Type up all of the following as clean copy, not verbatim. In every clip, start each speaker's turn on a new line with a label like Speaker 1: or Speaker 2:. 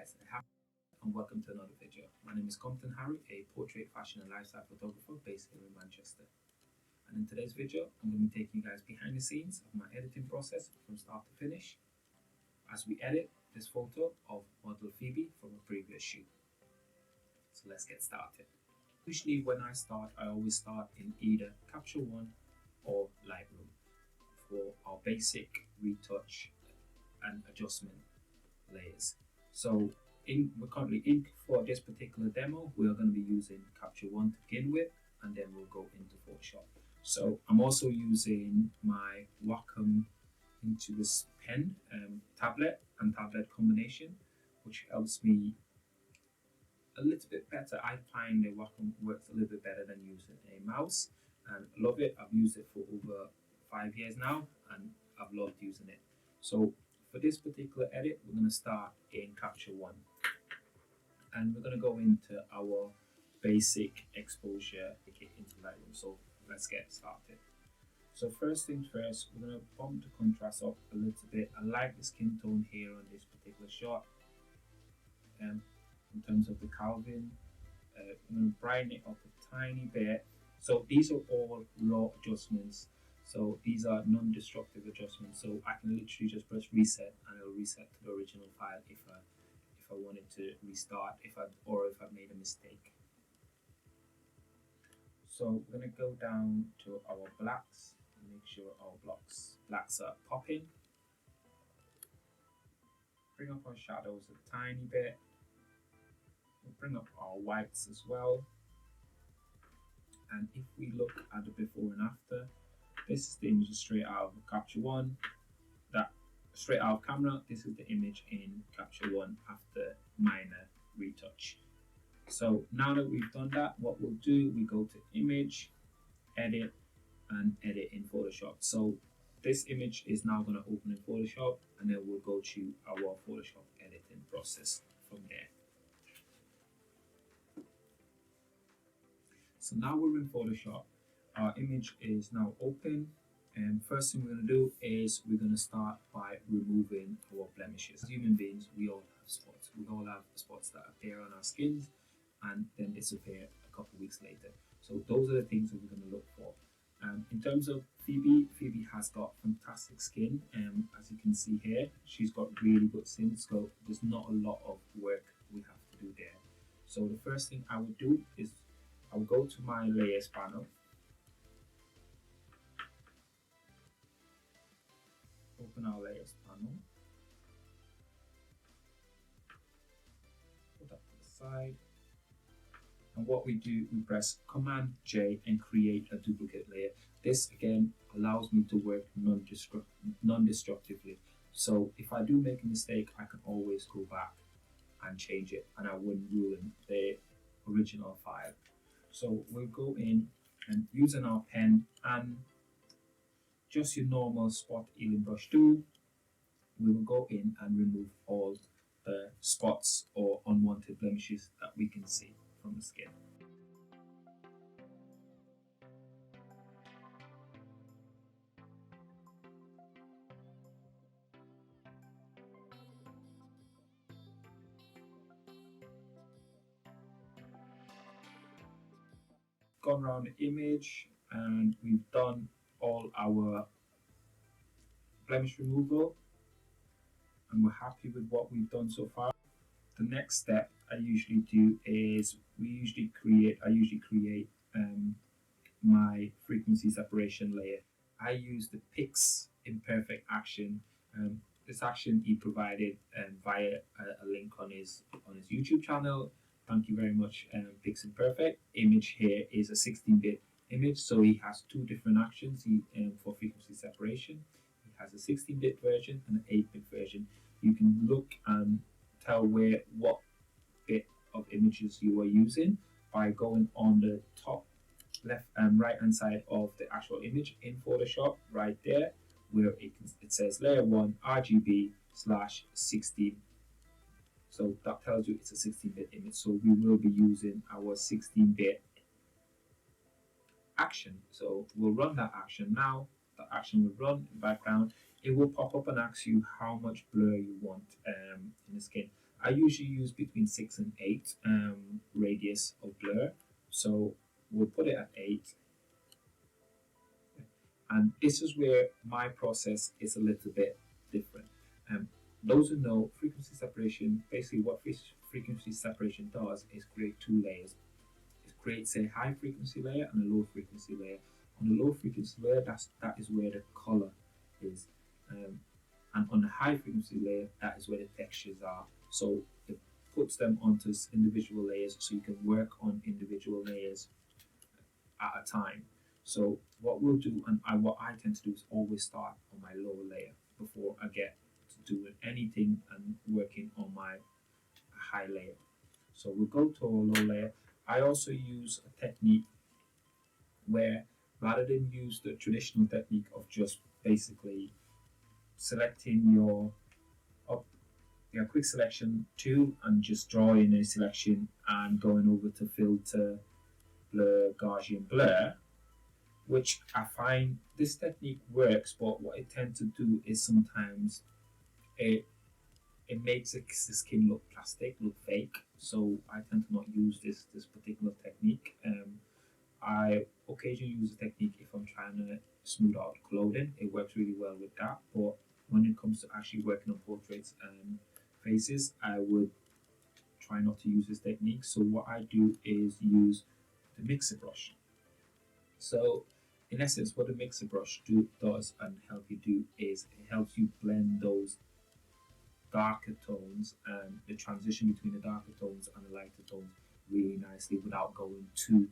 Speaker 1: guys, and welcome to another video. My name is Compton Harry, a portrait, fashion and lifestyle photographer based here in Manchester. And in today's video, I'm going to be taking you guys behind the scenes of my editing process from start to finish as we edit this photo of model Phoebe from a previous shoot. So let's get started. Usually when I start, I always start in either Capture One or Lightroom for our basic retouch and adjustment layers. So we're currently in for this particular demo. We are going to be using Capture One to begin with, and then we'll go into Photoshop. So I'm also using my Wacom into this pen tablet and tablet combination, which helps me a little bit better. I find the Wacom works a little bit better than using a mouse, and I love it. I've used it for over 5 years now, and I've loved using it. So for this particular edit, we're going to start in Capture One, and we're going to go into our basic exposure into Lightroom. So let's get started. So first things first, we're going to bump the contrast up a little bit. I like the skin tone here on this particular shot. In terms of the Calvin, I'm going to brighten it up a tiny bit. So these are all raw adjustments. So these are non-destructive adjustments. So I can literally just press reset and it'll reset to the original file if I wanted to restart, if I've made a mistake. So we're going to go down to our blacks and make sure our blacks are popping. Bring up our shadows a tiny bit. We'll bring up our whites as well. And if we look at the before and after, this is the image straight out of Capture One. That straight out of camera, this is the image in Capture One after minor retouch. So now that we've done that, what we'll do, we go to Image, Edit, and Edit in Photoshop. So this image is now going to open in Photoshop, and then we'll go to our Photoshop editing process from there. So now we're in Photoshop. Our image is now open, and first thing we're going to do is we're going to start by removing our blemishes. As human beings, we all have spots. We all have spots that appear on our skins and then disappear a couple of weeks later. So those are the things that we're going to look for. In terms of Phoebe has got fantastic skin. As you can see here, she's got really good skin, so there's not a lot of work we have to do there. So the first thing I would do is I will go to my layers panel. Open our layers panel. Put that to the side. And what we do, we press Command J and create a duplicate layer. This again allows me to work non-destructively. So if I do make a mistake, I can always go back and change it, and I wouldn't ruin the original file. So we'll go in and using our pen and just your normal spot healing brush tool, we will go in and remove all the spots or unwanted blemishes that we can see from the skin. Gone around the image and we've done all our blemish removal, and we're happy with what we've done so far. The next step I usually do is I usually create my frequency separation layer. I use the Pix Imperfect action. This action he provided via a link on his YouTube channel. Thank you very much, Pix Imperfect. Image here is a 16-bit image, so he has two different actions for frequency separation. He has a 16-bit version and an 8-bit version. You can look and tell what bit of images you are using by going on the top left and right hand side of the actual image in Photoshop, right there where it says layer 1 RGB/16. So that tells you it's a 16-bit image. So we will be using our 16-bit action. So we'll run that action now. The action will run in the background. It will pop up and ask you how much blur you want in the skin. I usually use between 6 and 8 radius of blur. So we'll put it at 8. And this is where my process is a little bit different. Um, those who know frequency separation, basically what frequency separation does is create two layers. It creates a high frequency layer and a low frequency layer. On the low frequency layer, that is where the color is. And on the high frequency layer, that is where the textures are. So it puts them onto individual layers so you can work on individual layers at a time. So what we'll do, and what I tend to do, is always start on my lower layer before I get to doing anything and working on my high layer. So we'll go to our low layer. I also use a technique where, rather than use the traditional technique of just basically selecting your quick selection tool and just drawing a selection and going over to filter, blur, Gaussian blur, which I find this technique works, but what it tends to do is sometimes it makes the skin look plastic, look fake. So I tend to not use this particular technique. I occasionally use the technique if I'm trying to smooth out clothing. It works really well with that. But when it comes to actually working on portraits and faces, I would try not to use this technique. So what I do is use the mixer brush. So in essence, what the mixer brush does and help you do is it helps you blend those darker tones and the transition between the darker tones and the lighter tones really nicely without going too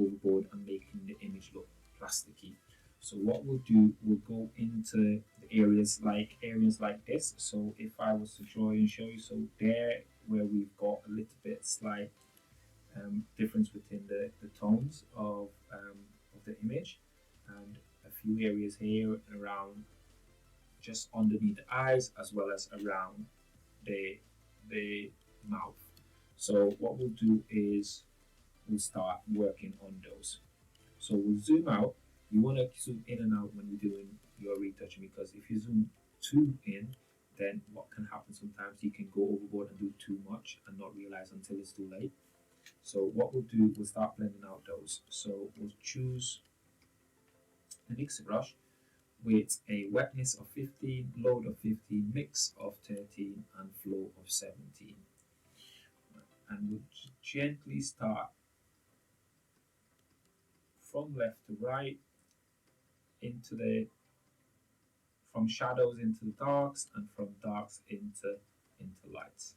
Speaker 1: overboard and making the image look plasticky. So what we'll do, we'll go into the areas like this. So if I was to draw and show you, so there where we've got a little bit slight difference within the tones of the image, and a few areas here around just underneath the eyes as well as around the mouth. So what we'll do is we'll start working on those. So we'll zoom out. You want to zoom in and out when you're doing your retouching, because if you zoom too in, then what can happen sometimes, you can go overboard and do too much and not realize until it's too late. So what we'll do, we'll start blending out those. So we'll choose the mixer brush with a wetness of 15, load of 15, mix of 13, and flow of 17. And we'll gently start from left to right from shadows into the darks and from darks into lights.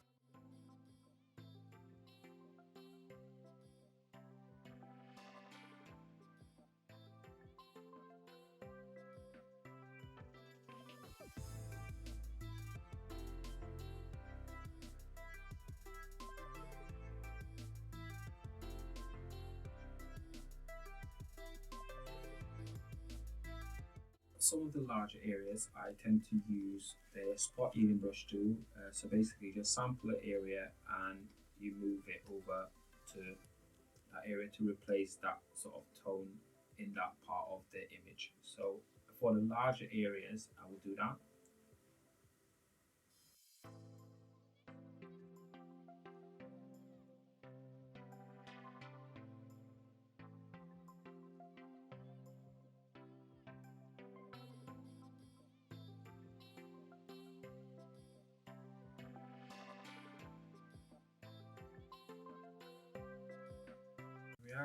Speaker 1: Some of the larger areas I tend to use the spot healing brush tool. So basically just sample an area and you move it over to that area to replace that sort of tone in that part of the image. So for the larger areas I will do that.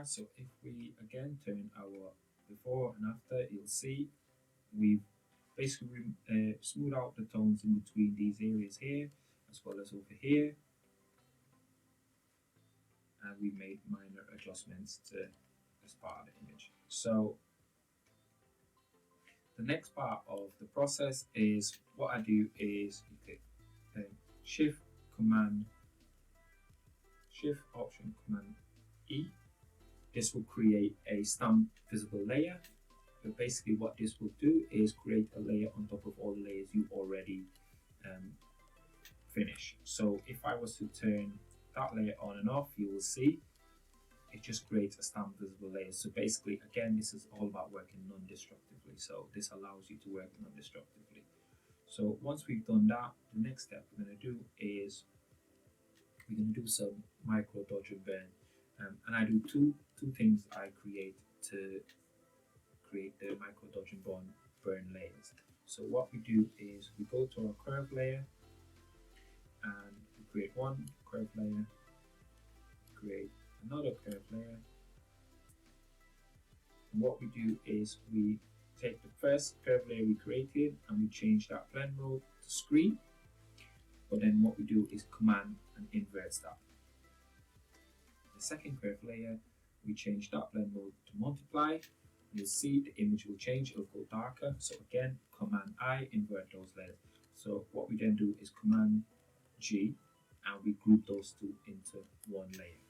Speaker 1: So if we again turn our before and after, you'll see we've basically smoothed out the tones in between these areas here as well as over here, and we made minor adjustments to this part of the image. So the next part of the process is what I do is you click Shift Option Command E. This will create a stamp visible layer. But basically what this will do is create a layer on top of all the layers you already finish. So if I was to turn that layer on and off, you will see it just creates a stamp visible layer. So basically, again, this is all about working non-destructively. So this allows you to work non-destructively. So once we've done that, the next step we're going to do is we're going to do some micro dodge and burn. And I do two things I create to create the micro dodge and burn layers. So what we do is we go to our curve layer and we create one curve layer, create another curve layer. And what we do is we take the first curve layer we created and we change that blend mode to screen. But then what we do is command and invert that. The second curve layer, we change that blend mode to multiply. You'll see the image will change, it'll go darker. So again, command I, invert those layers. So what we then do is command G and we group those two into one layer.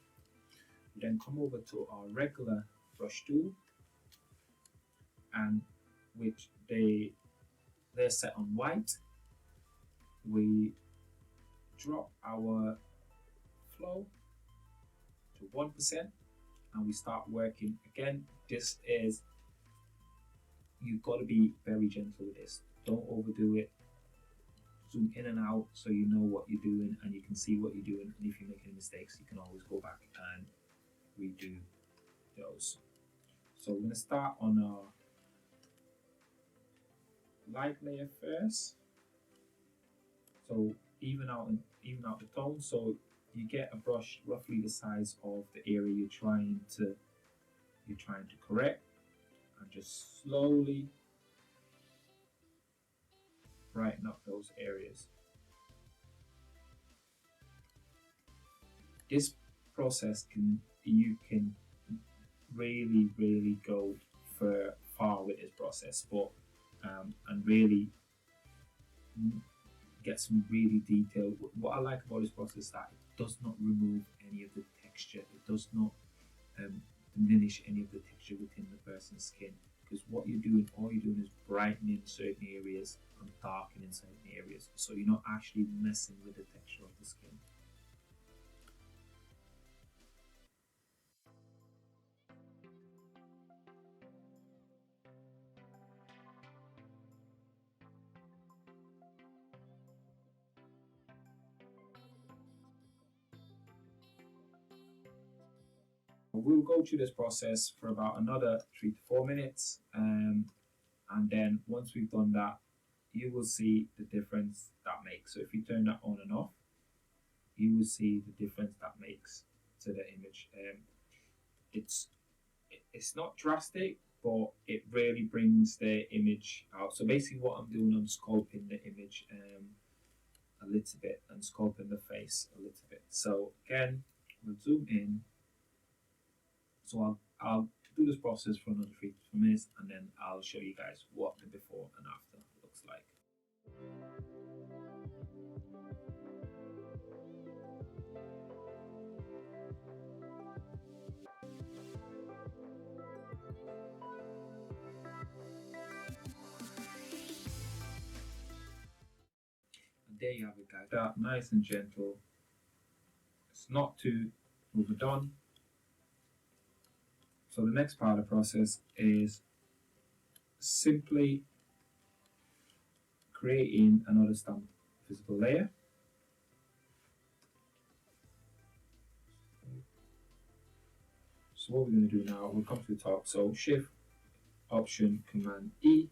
Speaker 1: We then come over to our regular brush tool, and which they're set on white. We drop our flow to 1% and we start working. Again, this is, you've got to be very gentle with this. Don't overdo it. Zoom in and out so you know what you're doing and you can see what you're doing, and if you make any mistakes you can always go back and redo those. So we're going to start on our light layer first. So even out the tone, so you get a brush roughly the size of the area you're trying to correct, and just slowly brighten up those areas. This process you can really go far with this process, but and really get some really detailed. What I like about this process is that it does not remove any of the texture. It does not diminish any of the texture within the person's skin, because what you're doing, all you're doing is brightening certain areas and darkening certain areas. So you're not actually messing with the texture of the skin. We'll go through this process for about another 3 to 4 minutes, and then once we've done that, you will see the difference that makes. So if you turn that on and off, you will see the difference that makes to the image. It's not drastic, but it really brings the image out. So basically what I'm doing, I'm sculpting the image a little bit and sculpting the face a little bit. So again, we'll zoom in. So I'll do this process for another 3 to 4 minutes, and then I'll show you guys what the before and after looks like. And there you have it, guys. That nice and gentle. It's not too overdone. So the next part of the process is simply creating another stamp visible layer. So what we're going to do now, we'll come to the top. So Shift, Option, Command E,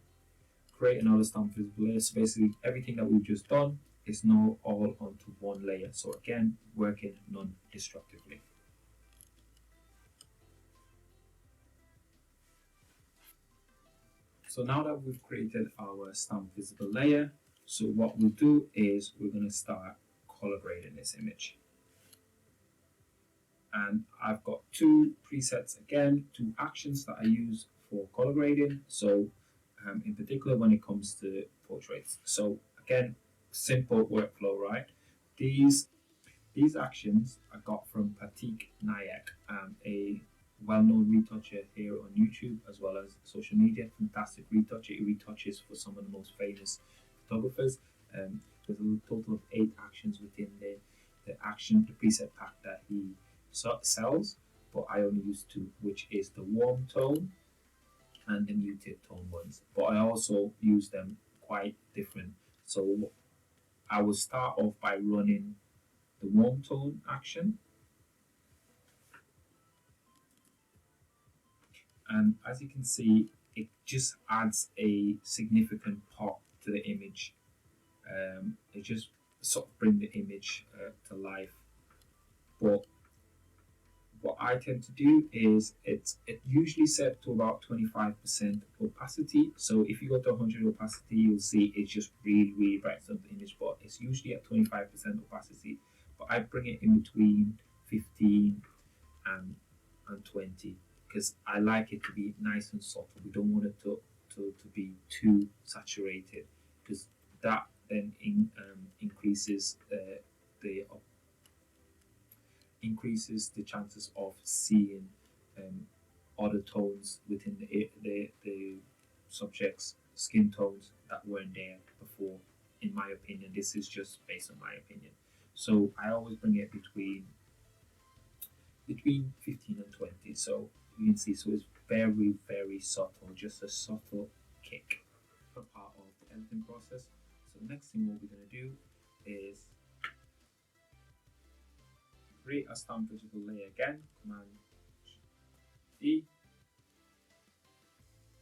Speaker 1: create another stamp visible layer. So basically everything that we've just done is now all onto one layer. So again, working non-destructively. So now that we've created our stamp visible layer, so what we'll do is we're going to start color grading this image. And I've got two presets again, two actions that I use for color grading. So in particular when it comes to portraits. So again, simple workflow, right? These actions I got from Patik Nayak, a well-known retoucher here on YouTube as well as social media. Fantastic retoucher. He retouches for some of the most famous photographers. There's a total of 8 actions within the preset pack that he sells, but I only use 2, which is the warm tone and the muted tone ones. But I also use them quite different. So I will start off by running the warm tone action. And as you can see, it just adds a significant pop to the image. It just sort of brings the image to life. But what I tend to do is it usually set to about 25% opacity. So if you go to 100 opacity, you'll see it's just really brightens up the image, but it's usually at 25% opacity. But I bring it in between 15 and 20 because I like it to be nice and subtle. We don't want it to be too saturated because that then increases the chances of seeing other tones within the subject's skin tones that weren't there before. In my opinion, this is just based on my opinion. So I always bring it between 15 and 20. So you can see, so it's very subtle, just a subtle kick. A part of the editing process. So the next thing what we're going to do is create a stamp visible layer again, Command D.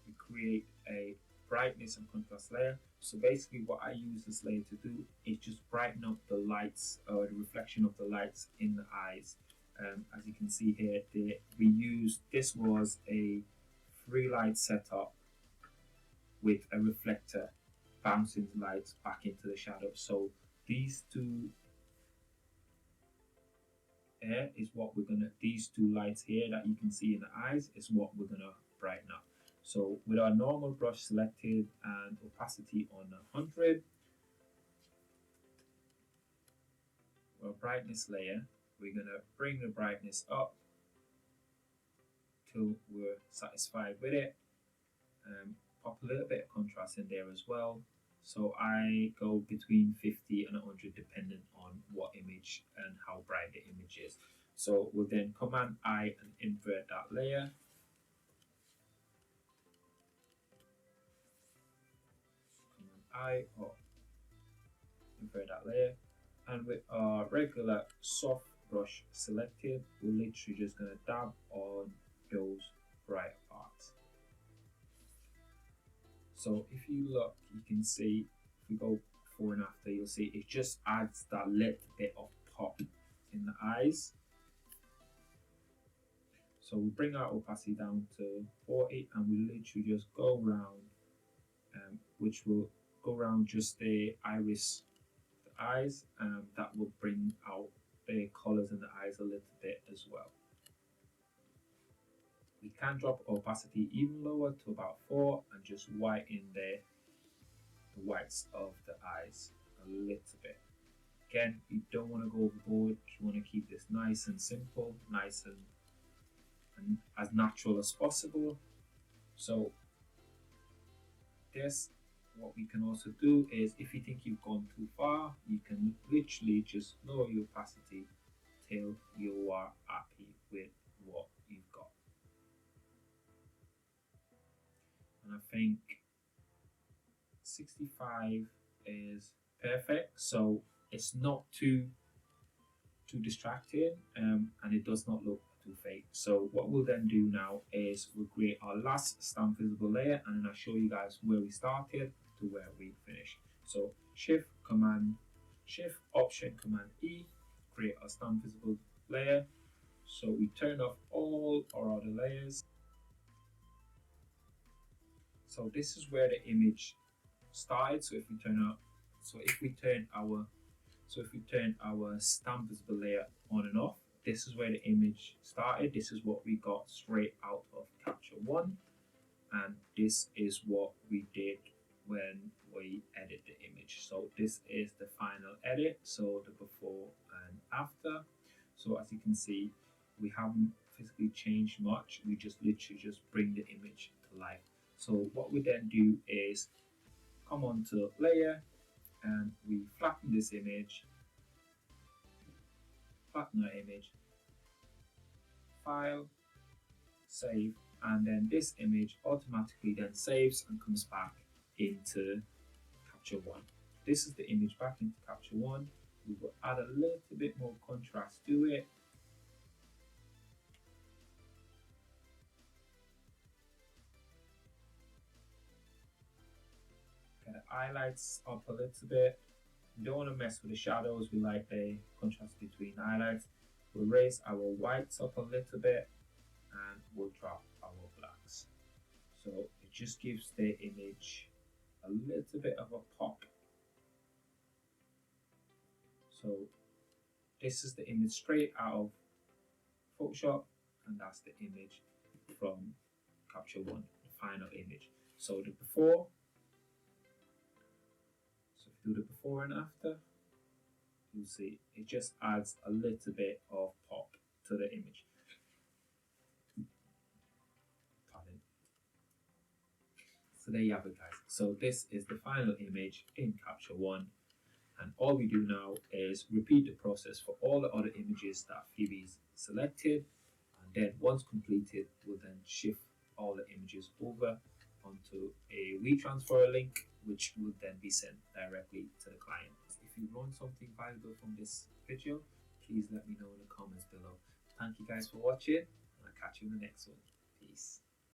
Speaker 1: We create a brightness and contrast layer. So basically what I use this layer to do is just brighten up the lights or the reflection of the lights in the eyes. As you can see here, this was a free light setup with a reflector bouncing the lights back into the shadow. So these two these two lights here that you can see in the eyes is what we're gonna brighten up. So with our normal brush selected and opacity on 100, our brightness layer, we're gonna bring the brightness up till we're satisfied with it. Pop a little bit of contrast in there as well. So I go between 50 and 100 depending on what image and how bright the image is. So we'll then Command I and invert that layer. Command I or invert that layer. And with our regular soft brush selected, we're literally just going to dab on those bright parts. So if you look, you can see, if we go before and after, you'll see it just adds that little bit of pop in the eyes. So we bring our opacity down to 40 and we literally just go around, which will go around just the iris, the eyes, that will bring out the colors in the eyes a little bit as well. We can drop opacity even lower to about 4 and just whiten the whites of the eyes a little bit. Again, you don't want to go overboard, you want to keep this nice and simple, nice and as natural as possible. So this, what we can also do is if you think you've gone too far, you can literally just lower your opacity till you are happy with what you've got. And I think 65 is perfect, so it's not too distracting, and it does not look too fake. So what we'll then do now is we'll create our last stamp visible layer, and then I'll show you guys where we started to where we finished. So Shift Option Command E, create a stamp visible layer. So we turn off all our other layers. So this is where the image started. So if we turn our stamp visible layer on and off, this is where the image started. This is what we got straight out of Capture One, and this is what we did when we edit the image. So this is the final edit, so the before and after. So as you can see, we haven't physically changed much. We just literally just bring the image to life. So what we then do is come onto layer and we flatten this image, flatten our image, file, save, and then this image automatically then saves and comes back into Capture One. This is the image back into Capture One. we will add a little bit more contrast to it. Get the highlights up a little bit. We don't want to mess with the shadows, we like the contrast between the highlights. We'll raise our whites up a little bit and we'll drop our blacks. So it just gives the image a little bit of a pop. So this is the image straight out of Photoshop, and that's the image from Capture One, the final image. So the before, so if you do the before and after, you'll see it just adds a little bit of pop to the image. Pardon. So there you have it, guys. So this is the final image in Capture One, and all we do now is repeat the process for all the other images that Phoebe's selected, and then once completed, we'll then shift all the images over onto a WeTransfer link, which will then be sent directly to the client. If you learned something valuable from this video, please let me know in the comments below. Thank you guys for watching, and I'll catch you in the next one. Peace.